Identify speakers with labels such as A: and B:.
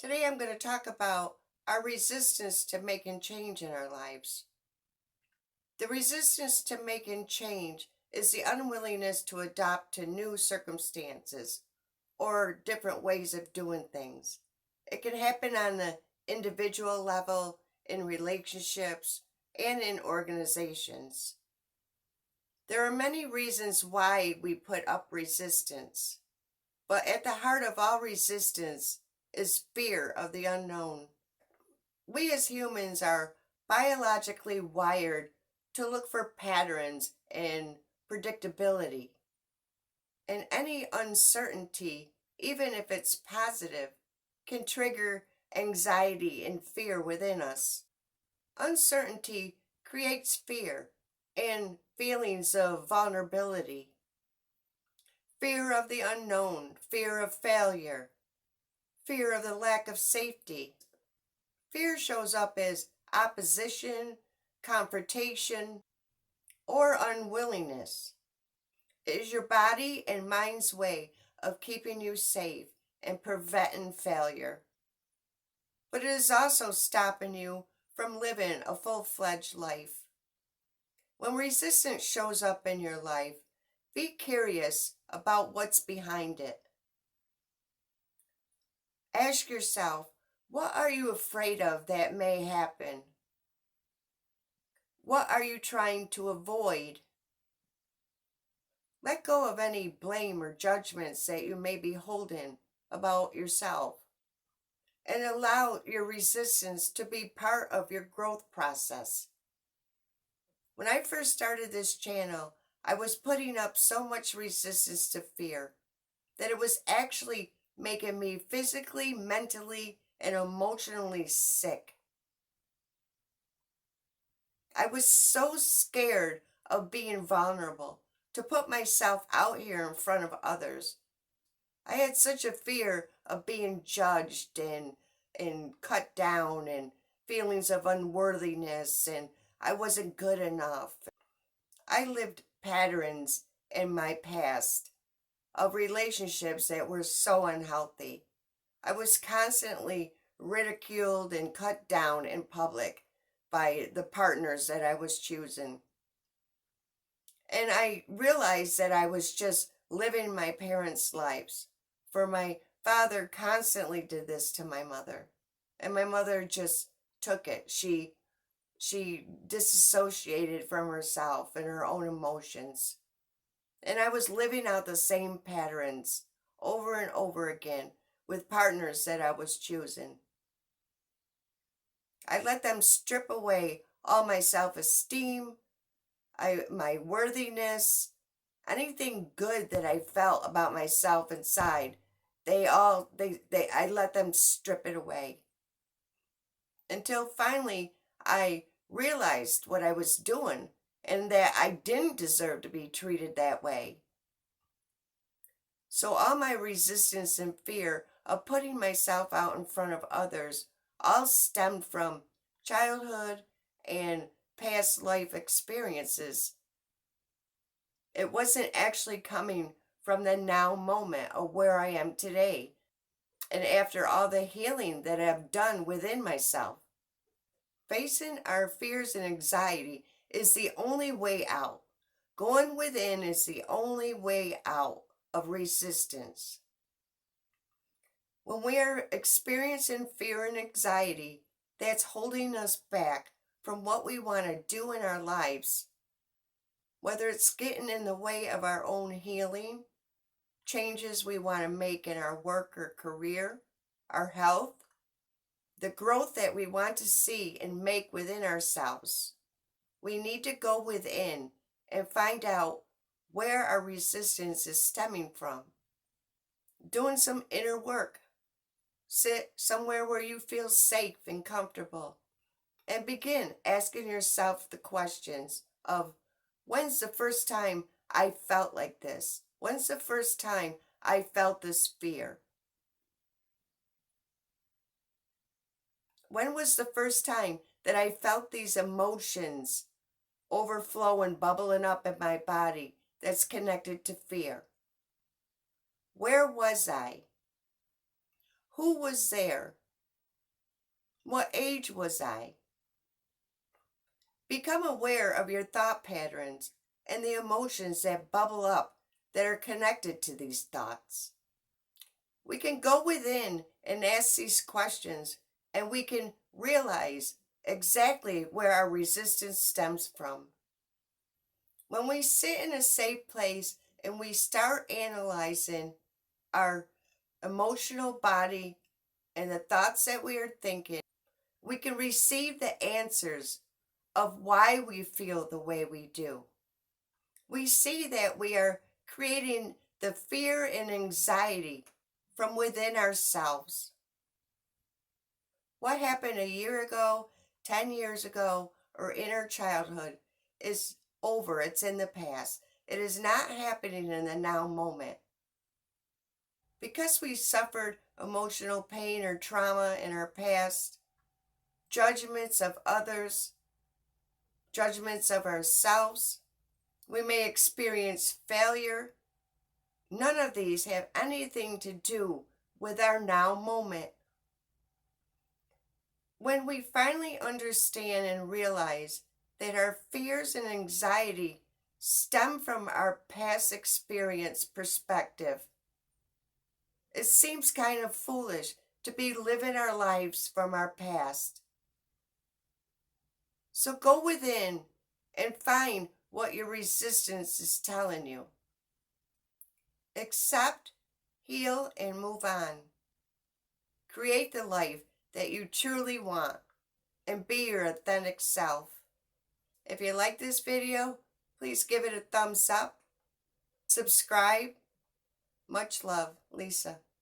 A: Today I'm going to talk about our resistance to making change in our lives. The resistance to making change is the unwillingness to adapt to new circumstances or different ways of doing things. It can happen on the individual level, in relationships, and in organizations. There are many reasons why we put up resistance, but at the heart of all resistance is fear of the unknown. We as humans are biologically wired to look for patterns and predictability. And any uncertainty, even if it's positive, can trigger anxiety and fear within us. Uncertainty creates fear and feelings of vulnerability, fear of the unknown, fear of failure, fear of the lack of safety. Fear shows up as opposition, confrontation, or unwillingness. It is your body and mind's way of keeping you safe and preventing failure. But it is also stopping you from living a full-fledged life. When resistance shows up in your life, be curious about what's behind it. Ask yourself, what are you afraid of that may happen? What are you trying to avoid? Let go of any blame or judgments that you may be holding about yourself, and allow your resistance to be part of your growth process. When I first started this channel, I was putting up so much resistance to fear that it was actually making me physically, mentally, and emotionally sick. I was so scared of being vulnerable, to put myself out here in front of others. I had such a fear of being judged and cut down, and feelings of unworthiness, and I wasn't good enough. I lived patterns in my past of relationships that were so unhealthy. I was constantly ridiculed and cut down in public by the partners that I was choosing. And I realized that I was just living my parents' lives. For my father constantly did this to my mother. And my mother just took it. She disassociated from herself and her own emotions. And I was living out the same patterns over and over again with partners that I was choosing. I let them strip away all my self-esteem, my worthiness, anything good that I felt about myself inside. I let them strip it away. Until finally I realized what I was doing and that I didn't deserve to be treated that way. So all my resistance and fear of putting myself out in front of others all stemmed from childhood and past life experiences. It wasn't actually coming from the now moment of where I am today, and after all the healing that I've done within myself. Facing our fears and anxiety is the only way out. Going within is the only way out of resistance. When we are experiencing fear and anxiety, that's holding us back from what we want to do in our lives. Whether it's getting in the way of our own healing, changes we want to make in our work or career, our health, the growth that we want to see and make within ourselves. We need to go within and find out where our resistance is stemming from. Doing some inner work. Sit somewhere where you feel safe and comfortable, and begin asking yourself the questions of, when's the first time I felt like this? When's the first time I felt this fear? When was the first time that I felt these emotions overflow and bubbling up in my body that's connected to fear? Where was I? Who was there? What age was I? Become aware of your thought patterns and the emotions that bubble up that are connected to these thoughts. We can go within and ask these questions, and we can realize exactly where our resistance stems from. When we sit in a safe place and we start analyzing our emotional body and the thoughts that we are thinking, we can receive the answers of why we feel the way we do. We see that we are creating the fear and anxiety from within ourselves. What happened a year ago, 10 years ago, or in our childhood is over. It's in the past. It is not happening in the now moment. Because we suffered emotional pain or trauma in our past, judgments of others, judgments of ourselves, we may experience failure. None of these have anything to do with our now moment. When we finally understand and realize that our fears and anxiety stem from our past experience perspective, it seems kind of foolish to be living our lives from our past. So go within and find what your resistance is telling you. Accept, heal, and move on. Create the life that you truly want and be your authentic self. If you like this video, please give it a thumbs up. Subscribe. Much love, Lisa.